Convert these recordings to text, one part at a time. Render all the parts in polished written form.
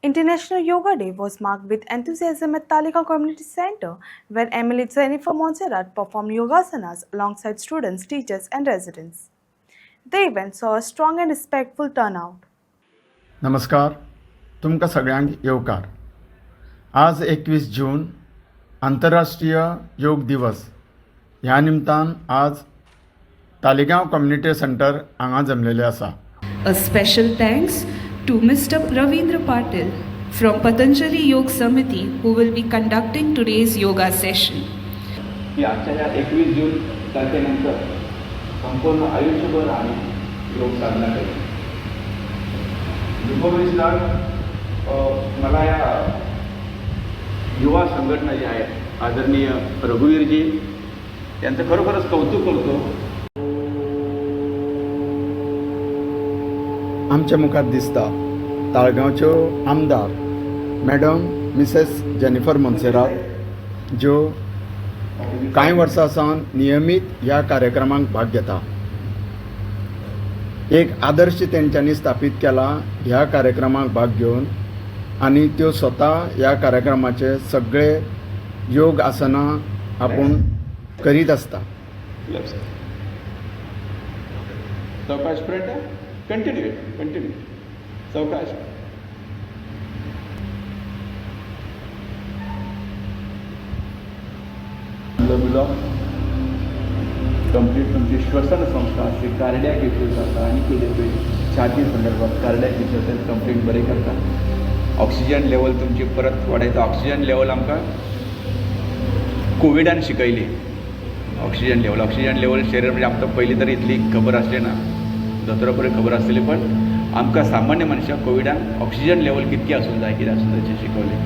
International Yoga Day was marked with enthusiasm at Talegaon Community Center, where Emily Jennifer Montserrat performed yogasanas alongside students, teachers, and residents. The event saw a strong and respectful turnout. नमस्कार, तुमकां सगळ्यांक येवकार. आज 21 जून आंतरराष्ट्रीय योग दिवस. ह्या निमतान आज तालिगांव कम्युनिटी सेंटर हांगा जमलेले आसा. A special thanks to Mr. Ravindra Patil from Patanjali Yoga Samiti who will be conducting today's yoga session. आजच्या या 21 जून तारखेनंतर संपूर्ण आयुष्यभर आम्ही योग साधना केली. मला या युवा संघटना जी आहे आदरणीय रघुवीरजी यांचं खरोखरच कौतुक करतो. आमच्या मुखार दिसता ताळगांवच्यो आमदार मॅडम मिसेस जेनिफर मोन्सेरात, ज्यो कांय वर्सां सावन नियमीत ह्या कार्यक्रमांक भाग घेता. एक आदर्श तेंच्यांनी स्थापीत केला ह्या कार्यक्रमाक भाग घेवन, आनी त्यो स्वता ह्या कार्यक्रमाचे सगळे योग आसनां आपूण करीत आसता. सावकाश फ्रंट कंटिन्यू सावकाश. कंप्लीट तुमची श्वसन संस्था अशी कार्डियाक इश्यूज आसा आनी कितें पळय छाती संदर्भात कार्डियाक इश्यूज कंप्लीट बरें करता. ऑक्सिजन लेवल तुमची परत वाडयता. ऑक्सिजन लेवल आमकां कोविडान शिकयली. ऑक्सिजन लेवल शरीर म्हणजे आमकां पयलीं तरी इतली खबर आसली ना, दोतोरा पर्यंत खबर आसतली, पण आमकां सामान्य मनशाक कोविडान ऑक्सिजन लेवल कितकी आसूंक जाय कितें आसूं तेचें शिकवलें.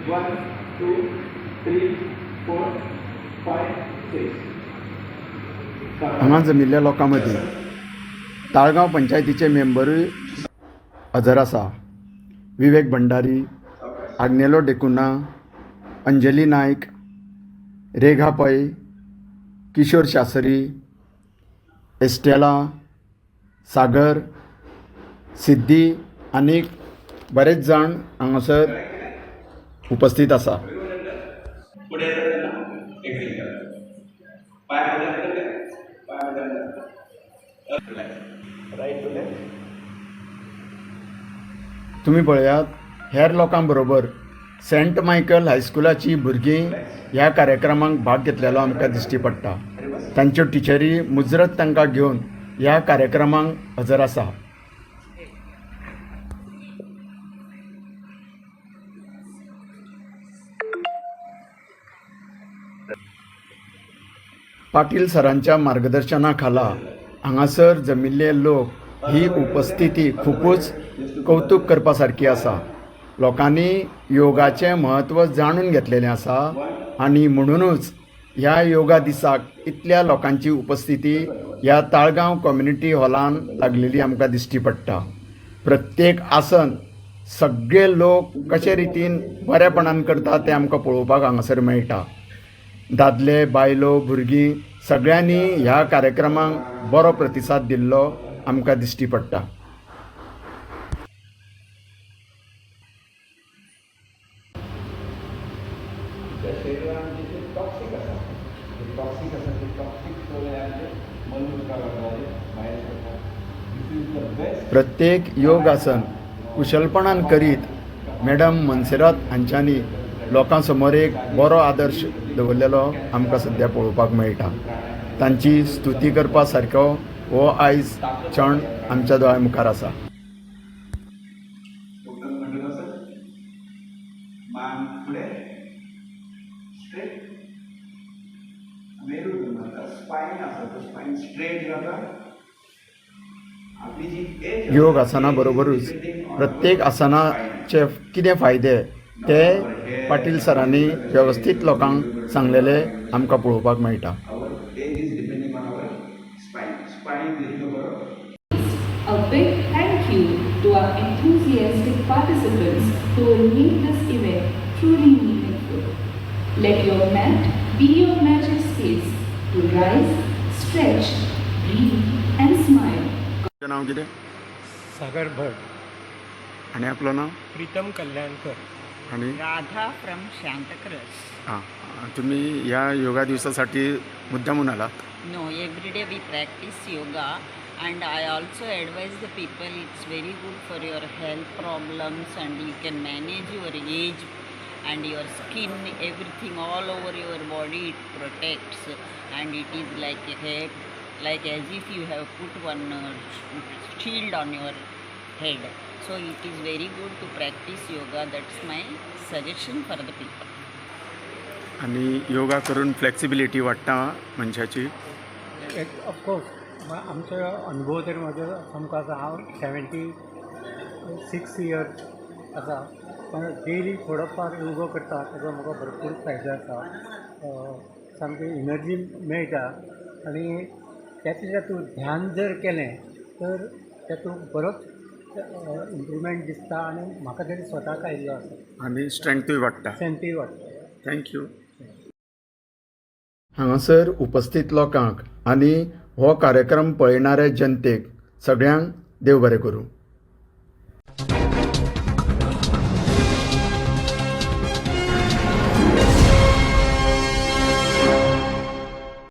1 2 3 4 5 6. हांगा जमिल्ल्या लोकां मदीं ताळगांव पंचायतीचे मेंबरूय हजर आसा. विवेक भंडारी, आग्नेलो डेकुना, अंजली नायक, रेखा पै, किशोर शास्त्री, एस्टेला, सागर, सिद्धी आनीक बरेच जाण हांगासर उपस्थित आसा. तुम्ही पळयात, हेर लोकां बरोबर सेंट मायकल हायस्कुलाची भुरगीं ह्या कार्यक्रमाक भाग घेतलेलो आमकां दिश्टी पडटा. तांच्यो टिचरी मुजरत तांकां घेवन ह्या कार्यक्रमाक हजर आसा. पाटील सरांच्या मार्गदर्शना खाला हांगासर जमिल्ले लोक ही उपस्थिती खूपच कौतुक करपा सारकी आसा. लोकांनी योगाचें म्हत्व जाणून घेतलेलें आसा आनी म्हणूनच ह्या योगा दिसाक इतल्या लोकांची उपस्थिती ह्या ताळगांव कम्युनिटी हॉलान लागलेली आमकां दिश्टी पडटा. प्रत्येक आसन सगळे लोक कशे रितीन बरेपणान करता तें आमकां पळोवपाक हांगासर मेळटा. दादले, बायलो, भुरगीं सगळ्यांनी ह्या कार्यक्रमाक बरो प्रतिसाद दिल्लो आमकां दिश्टी पडटा. प्रत्येक योग आसन कुशलपणान करीत मॅडम मोन्सेरात हांच्यांनी लोकां समोर एक बरो आदर्श दवरलेलो आमकां सद्या पळोवपाक मेळटा. तांची स्तुती करपा सारको हो आयज क्षण आमच्या दोळ्या मुखार आसा. योग आसना बरोबरूच प्रत्येक आसनाचे कितें फायदे ते पाटील सरांनी व्यवस्थीत लोकांक सांगलेले आमकां पळोवपाक मेळटा. A big thank you to our enthusiastic participants who will make this event truly meaningful. Let your mat be your magic space to rise, stretch, breathe and smile. नाव कितें? सागर भट. आणि आपलं नाव प्रीतम कल्याणकर. आणि राधा फ्रॉम शांताक्रज. हां तुम्ही या योगा दिवसासाठी मुद्दामून आलात? No, every day we practice yoga, and I also advise the people it's very good for your health problems, and you can manage your age and your skin, everything all over your body it protects, and it is like a head, like as if you have put one shield on your head. So it is very good to practice yoga. That's my suggestion for the people. आणि योगा करून flexibility वाडटा मनशाची. Of course आमचो अनुभव तर म्हाजो सामको आसा. हांव 76 इयर्स आसा, पण डेली थोडो फार योगा करता ताजो म्हाका भरपूर फायदो आसा. सामकी एनर्जी मेळटा, आनी त्यातून ध्यान जर केलें तर तातूंत बरोच इम्प्रुवमेंट दिसता, आनी म्हाका तरी स्वताक आयिल्लो आसा. आणि स्ट्रेंथूय वाडटा. सेंती वाडटा. थँक्यू. हांगासर उपस्थित लोकांक आनी हो कार्यक्रम पळयणारे जनतेक सगळ्यांक देव बरें करूं.